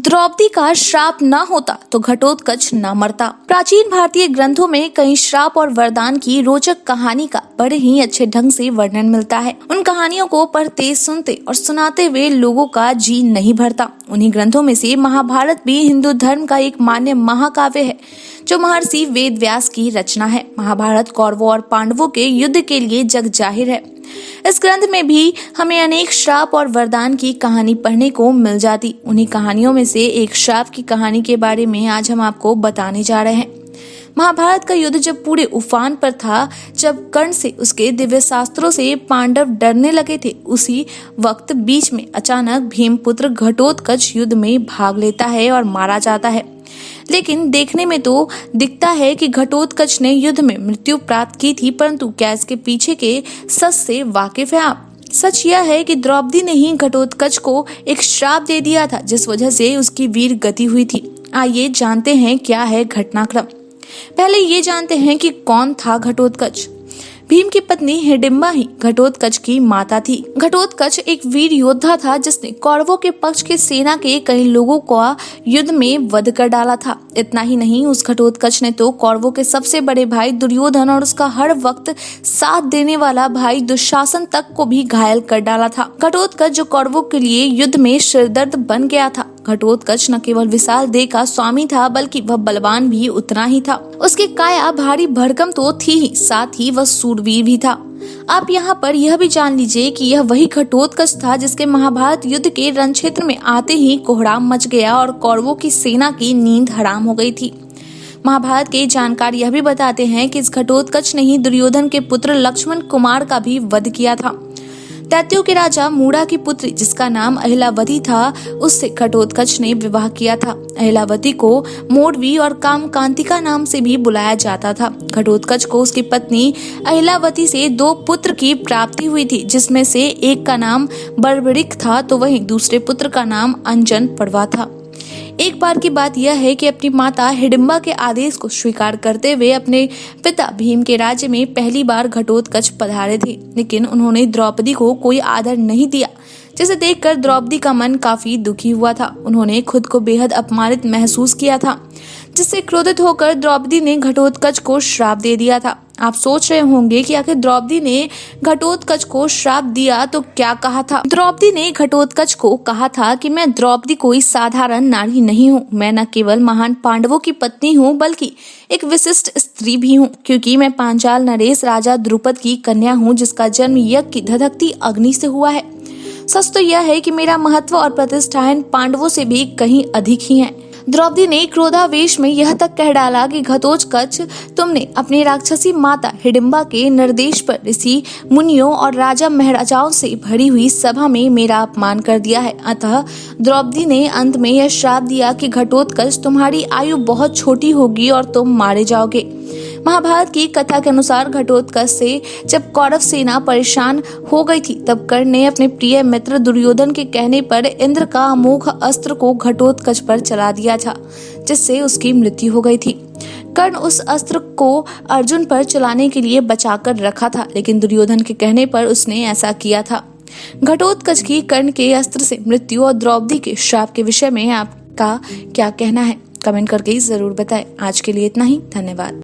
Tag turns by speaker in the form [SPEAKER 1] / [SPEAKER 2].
[SPEAKER 1] द्रौपदी का श्राप न होता तो घटोत्कच न मरता। प्राचीन भारतीय ग्रंथों में कई श्राप और वरदान की रोचक कहानी का बड़े ही अच्छे ढंग से वर्णन मिलता है। उन कहानियों को पढ़ते, सुनते और सुनाते हुए लोगों का जी नहीं भरता। उन्हीं ग्रंथों में से महाभारत भी हिंदू धर्म का एक मान्य महाकाव्य है, जो महर्षि वेद व्यास की रचना है। महाभारत कौरवों और पांडवों के युद्ध के लिए जग जाहिर है। इस ग्रंथ में भी हमें अनेक श्राप और वरदान की कहानी पढ़ने को मिल जाती। उन्हीं कहानियों में से एक श्राप की कहानी के बारे में आज हम आपको बताने जा रहे हैं। महाभारत का युद्ध जब पूरे उफान पर था, जब कर्ण से उसके दिव्य शास्त्रों से पांडव डरने लगे थे, उसी वक्त बीच में अचानक भीमपुत्र घटोत्कच युद्ध में भाग लेता है और मारा जाता है। लेकिन देखने में तो दिखता है कि घटोत्कच ने युद्ध में मृत्यु प्राप्त की थी, परंतु क्या इसके पीछे के सच से वाकिफ है आप? सच यह है कि द्रौपदी ने ही घटोत्कच को एक श्राप दे दिया था, जिस वजह से उसकी वीर गति हुई थी। आइए जानते हैं क्या है घटनाक्रम। पहले ये जानते हैं कि कौन था घटोत्कच। भीम की पत्नी हिडिंबा ही घटोत्कच की माता थी। घटोत्कच एक वीर योद्धा था, जिसने कौरवों के पक्ष के सेना के कई लोगों को युद्ध में वध कर डाला था। इतना ही नहीं, उस घटोत्कच ने तो कौरवों के सबसे बड़े भाई दुर्योधन और उसका हर वक्त साथ देने वाला भाई दुशासन तक को भी घायल कर डाला था। घटोत्कच जो कौरवों के लिए युद्ध में सिरदर्द बन गया था। घटोत्कच न केवल विशाल देह का स्वामी था, बल्कि वह बलवान भी उतना ही था। उसकी काया भारी भरकम तो थी ही, साथ ही वह सूरवीर भी था। आप यहाँ पर यह भी जान लीजिए कि यह वही घटोत्कच था जिसके महाभारत युद्ध के रण क्षेत्र में आते ही कोहराम मच गया और कौरवों की सेना की नींद हराम हो गई थी। महाभारत के जानकार यह भी बताते हैं कि इस घटोत्कच ने ही दुर्योधन के पुत्र लक्ष्मण कुमार का भी वध किया था। दैत्यों के राजा मूड़ा की पुत्री, जिसका नाम अहिलावती था, उससे घटोत्कच ने विवाह किया था। अहिलावती को मोरवी और कामकांतिका नाम से भी बुलाया जाता था। घटोत्कच को उसकी पत्नी अहिलावती से 2 पुत्र की प्राप्ति हुई थी, जिसमें से एक का नाम बर्बरिक था, तो वहीं दूसरे पुत्र का नाम अंजन पड़वा था। एक बार की बात यह है कि अपनी माता हिडिंबा के आदेश को स्वीकार करते हुए अपने पिता भीम के राज्य में पहली बार घटोत्कच पधारे थे, लेकिन उन्होंने द्रौपदी को कोई आदर नहीं दिया, जिसे देखकर द्रौपदी का मन काफी दुखी हुआ था। उन्होंने खुद को बेहद अपमानित महसूस किया था, जिससे क्रोधित होकर द्रौपदी ने घटोत्कच को श्राप दे दिया था। आप सोच रहे होंगे कि आखिर द्रौपदी ने घटोत्कच को श्राप दिया तो क्या कहा था? द्रौपदी ने घटोत्कच को कहा था कि मैं द्रौपदी कोई साधारण नारी नहीं हूँ। मैं न केवल महान पांडवों की पत्नी हूँ, बल्कि एक विशिष्ट स्त्री भी हूँ, क्योंकि मैं पांचाल नरेश राजा द्रुपद की कन्या हूँ, जिसका जन्म यज्ञ की धधकती अग्नि से हुआ है। सच तो यह है कि मेरा महत्व और प्रतिष्ठा इन पांडवों से भी कहीं अधिक ही है। द्रौपदी ने क्रोधावेश में यह तक कह डाला कि घटोत्कच, तुमने अपनी राक्षसी माता हिडिंबा के निर्देश पर ऋषि मुनियों और राजा महाराजाओं से भरी हुई सभा में मेरा अपमान कर दिया है। अतः द्रौपदी ने अंत में यह श्राप दिया कि घटोत्कच, तुम्हारी आयु बहुत छोटी होगी और तुम मारे जाओगे। महाभारत की कथा के अनुसार घटोत्कच से जब कौरव सेना परेशान हो गई थी, तब कर्ण ने अपने प्रिय मित्र दुर्योधन के कहने पर इंद्र का अमोघ अस्त्र को घटोत्कच पर चला दिया था, जिससे उसकी मृत्यु हो गई थी। कर्ण उस अस्त्र को अर्जुन पर चलाने के लिए बचाकर रखा था, लेकिन दुर्योधन के कहने पर उसने ऐसा किया था। घटोत्कच की कर्ण के अस्त्र से मृत्यु और द्रौपदी के श्राप के विषय में आपका क्या कहना है? कमेंट करके जरूर बताएं। आज के लिए इतना ही, धन्यवाद।